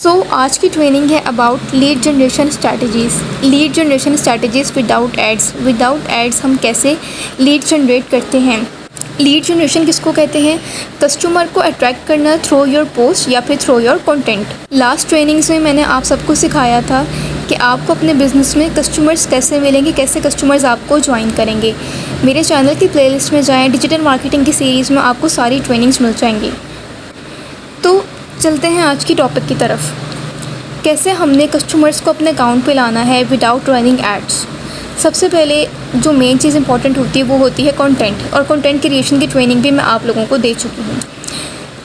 आज की ट्रेनिंग है about lead generation strategies. Lead generation strategies without ads हम कैसे लीड जनरेट करते हैं। लीड जनरेशन किसको कहते हैं? कस्टमर को अट्रैक्ट करना थ्रू योर पोस्ट या फिर through your content. Last trainings में मैंने आप सबको सिखाया था कि आपको अपने बिज़नेस में कस्टमर्स कैसे मिलेंगे, कैसे कस्टमर्स आपको ज्वाइन करेंगे। मेरे चैनल की प्लेलिस्ट में जाएँ, डिजिटल मार्केटिंग की सीरीज़ में आपको सारी ट्रेनिंग्स मिल जाएंगी। तो चलते हैं आज की टॉपिक की तरफ। कैसे हमने कस्टमर्स को अपने अकाउंट पे लाना है विदाउट रनिंग एड्स। सबसे पहले जो मेन चीज़ इंपॉर्टेंट होती है वो होती है कंटेंट, और कंटेंट क्रिएशन की ट्रेनिंग भी मैं आप लोगों को दे चुकी हूँ।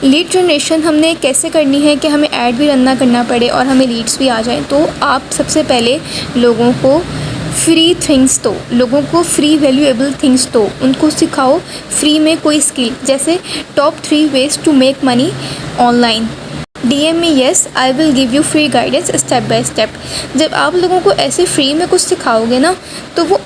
लीड जनरेशन हमने कैसे करनी है कि हमें ऐड भी रन ना करना पड़े और हमें लीड्स भी आ जाएँ। तो आप सबसे पहले लोगों को फ्री थिंग्स दो, लोगों को फ्री वैल्यूएबल थिंग्स दो, उनको सिखाओ फ्री में कोई स्किल। जैसे top 3 ways to make money online. DM me yes, I will give you free guidance step by step। जब आप लोगों को ऐसे फ्री में कुछ सिखाओगे ना तो वो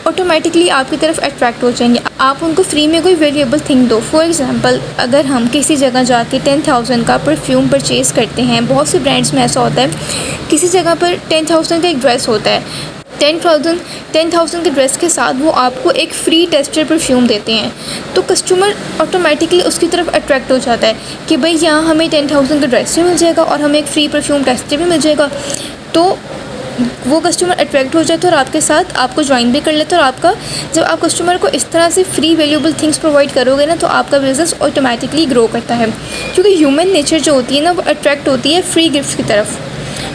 ऑटोमेटिकली आपकी तरफ अट्रैक्ट हो जाएंगे। आप उनको फ्री में कोई वैल्यूएबल थिंग दो। फॉर एग्जांपल, अगर हम किसी जगह जाके 10,000 का परफ्यूम परचेज़ करते हैं, बहुत से ब्रांड्स में ऐसा होता है, किसी जगह पर 10,000 का एक ड्रेस होता है, 10,000 के ड्रेस के साथ वो आपको एक फ्री टेस्टर परफ्यूम देते हैं, तो कस्टमर ऑटोमेटिकली उसकी तरफ अट्रैक्ट हो जाता है कि भाई यहाँ हमें 10,000 का ड्रेस भी मिल जाएगा और हमें एक फ्री परफ्यूम टेस्टर भी मिल जाएगा। तो वो कस्टमर अट्रैक्ट हो जाता है और आपके साथ आपको ज्वाइन भी कर लेता है। और आपका जब आप कस्टमर को इस तरह से फ्री वैल्यूएबल थिंग्स प्रोवाइड करोगे ना तो आपका बिज़नेस ऑटोमेटिकली ग्रो करता है। क्योंकि ह्यूमन नेचर जो होती है ना वो अट्रैक्ट होती है फ्री गिफ्ट्स की तरफ।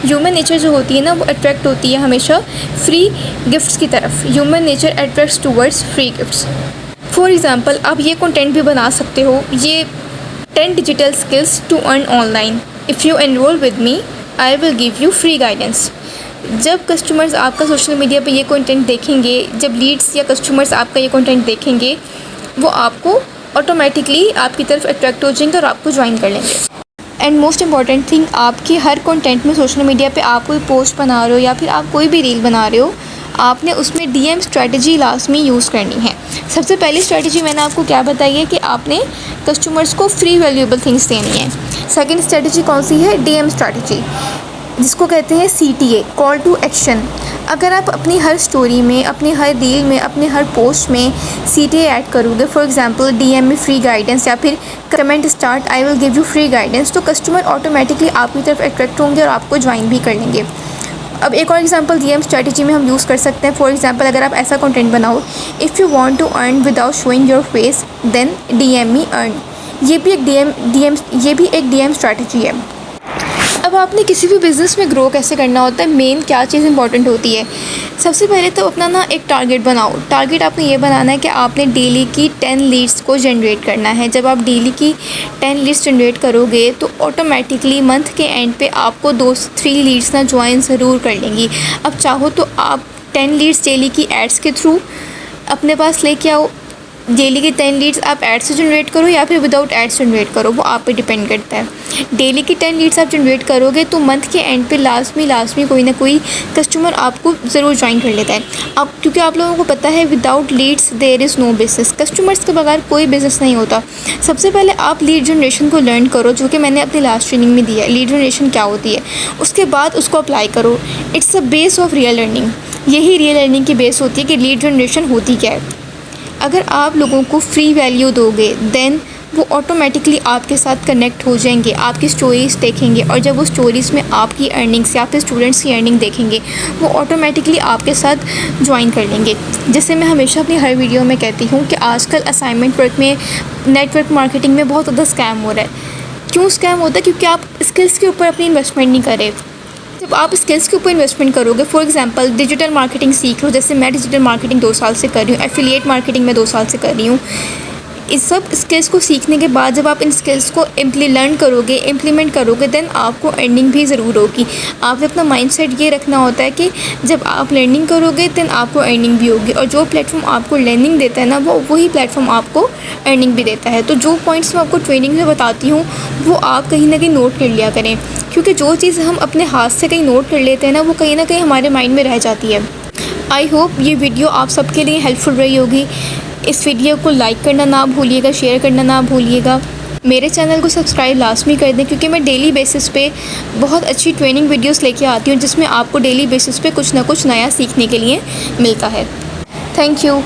ह्यूमन नेचर जो होती है ना वो अट्रैक्ट होती है हमेशा फ्री गिफ्ट्स की तरफ। Human nature attracts towards free gifts. For example, आप ये कंटेंट भी बना सकते हो, ये 10 digital skills to earn online. If you enrol with me I will give you free guidance. जब कस्टमर्स आपका सोशल मीडिया पे ये कंटेंट देखेंगे, जब लीड्स या कस्टमर्स आपका ये कंटेंट देखेंगे, वो आपको ऑटोमेटिकली आपकी तरफ अट्रैक्ट हो जाएंगे और आपको ज्वाइन कर लेंगे। एंड मोस्ट इंपॉर्टेंट थिंग, आपकी हर कंटेंट में सोशल मीडिया पे आप कोई पोस्ट बना रहे हो या फिर आप कोई भी रील बना रहे हो, आपने उसमें DM स्ट्रैटेजी लाजमी यूज़ करनी है। सबसे पहली स्ट्रैटेजी मैंने आपको क्या बताई है कि आपने कस्टमर्स को फ्री वैल्यूएबल थिंग्स देनी है। सेकंड स्ट्रैटेजी कौन सी है? DM स्ट्रैटेजी, जिसको कहते हैं CTA, कॉल टू एक्शन। अगर आप अपनी हर स्टोरी में, अपनी हर रील में, अपने हर पोस्ट में CTA ऐड करोगे, फॉर एग्जांपल DM में फ्री गाइडेंस या फिर comment start I will give you free guidance, तो कस्टमर ऑटोमेटिकली आपकी तरफ अट्रैक्ट होंगे और आपको ज्वाइन भी कर लेंगे। अब एक और एग्जांपल DM स्ट्रैटेजी में हम यूज़ कर सकते हैं। फॉर एग्जांपल, अगर आप ऐसा कंटेंट बनाओ, if you want to earn without showing your face then DM me earn. ये भी एक DM स्ट्रैटेजी है। अब आपने किसी भी बिज़नेस में ग्रो कैसे करना होता है, मेन क्या चीज़ इंपॉर्टेंट होती है। सबसे पहले तो अपना ना एक टारगेट बनाओ। टारगेट आपने ये बनाना है कि आपने डेली की 10 लीड्स को जनरेट करना है। जब आप डेली की 10 लीड्स जनरेट करोगे तो ऑटोमेटिकली मंथ के एंड पे आपको 2-3 लीड्स ना ज्वाइन ज़रूर कर लेंगी। अब चाहो तो आप 10 लीड्स डेली की एड्स के थ्रू अपने पास लेके आओ। डेली की 10 लीड्स आप एड्स से जनरेट करो या फिर विदाउट एड्स जनरेट करो, वो आप पे डिपेंड करता है। डेली की 10 लीड्स आप जनरेट करोगे तो मंथ के एंड पे लाजमी कोई ना कोई कस्टमर आपको ज़रूर ज्वाइन कर लेता है। अब क्योंकि आप लोगों को पता है without leads there is no business. Customers के बगैर कोई बिज़नेस नहीं होता। सबसे पहले आप लीड जनरेशन को लर्न करो, जो कि मैंने अपनी लास्ट ट्रेनिंग में दिया है। लीड जनरेशन क्या होती है, उसके बाद उसको अप्लाई करो। It's a base of real learning. यही रियल लर्निंग की बेस होती है कि लीड जनरेशन होती क्या है। अगर आप लोगों को फ्री वैल्यू दोगे देन वो ऑटोमेटिकली आपके साथ कनेक्ट हो जाएंगे, आपकी स्टोरीज़ देखेंगे, और जब वो स्टोरीज़ में आपकी अर्निंग्स या फिर स्टूडेंट्स की अर्निंग देखेंगे वो ऑटोमेटिकली आपके साथ ज्वाइन कर लेंगे। जैसे मैं हमेशा अपनी हर वीडियो में कहती हूँ कि आजकल असाइनमेंट वर्क में, नेटवर्क मार्केटिंग में बहुत ज़्यादा स्कैम हो रहा है। क्यों स्कैम होता है? क्योंकि आप स्किल्स के ऊपर अपनी इन्वेस्टमेंट नहीं कर रहे। जब आप स्किल्स के ऊपर इन्वेस्टमेंट करोगे, फॉर एग्जांपल डिजिटल मार्केटिंग सीख लो, जैसे मैं डिजिटल मार्केटिंग 2 साल से कर रही हूँ, एफिलिएट मार्केटिंग में 2 साल से कर रही हूँ। इस सब स्किल्स को सीखने के बाद जब आप इन स्किल्स को लर्न करोगे, इम्प्लीमेंट करोगे, देन आपको अर्निंग भी ज़रूर होगी। आपने अपना माइंडसेट ये रखना होता है कि जब आप लर्निंग करोगे देन आपको अर्निंग भी होगी, और जो प्लेटफॉर्म आपको लर्निंग देता है ना वो वही प्लेटफॉर्म आपको अर्निंग भी देता है। तो जो पॉइंट्स मैं आपको ट्रेनिंग में बताती हूँ वो आप कहीं ना कहीं नोट कर लिया करें, क्योंकि जो चीज़ हम अपने हाथ से कहीं नोट कर लेते हैं ना वो कहीं ना कहीं हमारे माइंड में रह जाती है। आई होप ये वीडियो आप सबके लिए हेल्पफुल रही होगी। इस वीडियो को लाइक करना ना भूलिएगा, शेयर करना ना भूलिएगा। मेरे चैनल को सब्सक्राइब लाजमी कर दें, क्योंकि मैं डेली बेसिस पे बहुत अच्छी ट्रेनिंग वीडियोस लेके आती हूँ, जिसमें आपको डेली बेसिस पे कुछ ना कुछ नया सीखने के लिए मिलता है। Thank you.